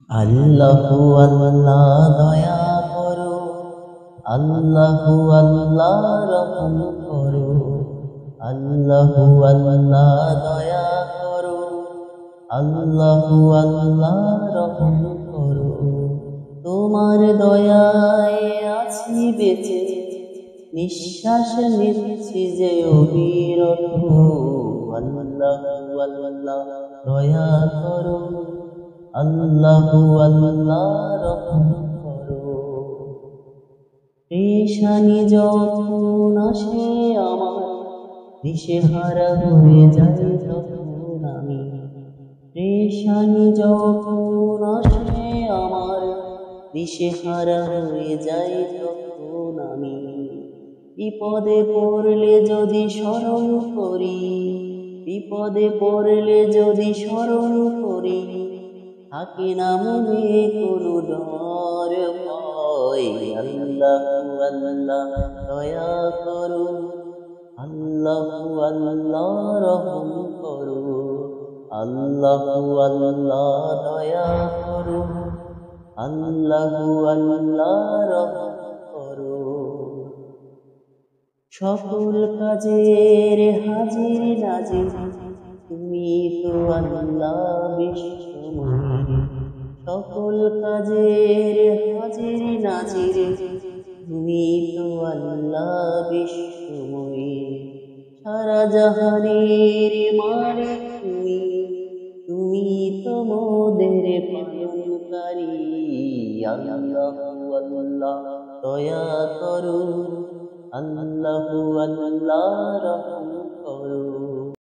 আল্লাহু আল্লাহ দয়া করো, আল্লাহু আল্লাহ রহম করো, আল্লাহু আল্লাহ দয়া করো, আল্লাহু আল্লাহ রহম করো। তোমার দয়ায় আছি বেঁচে, নিঃশ্বাস নিচ্ছি যে অবিরত। আল্লাহু আল্লাহ দয়া করো, আল্লাহু আল্লাহ রহম করো। পেশানি যখন আসে আমার, দিশেহারা হয়ে যাই তখন আমি। পেশানি যখন আসে আমার, দিশেহারা হয়ে যাই তখন আমি। বিপদে পড়লে যদি স্মরণ করি, বিপদে পড়লে যদি স্মরণ করি, থাকে না মনে কোনো ডর ভয়। আল্লাহু আল্লাহ দয়া করো, আল্লাহু আল্লাহ রহম করো, আল্লাহু আল্লাহ দয়া করো, আল্লাহু আল্লাহ রহম করো। সকল কাজের হাজির নাজির তুমি তো আল্লাহ বিশ্বময়। সকল কাজের হাজির নাজির তুমি তো আল্লাহ বিশ্বময়। সারা জাহানের মালিক তুমি, তুমি তো মোদের পালনকারী। আল্লাহু আল্লাহ দয়া করো, আল্লাহু আল্লাহ রহম করো।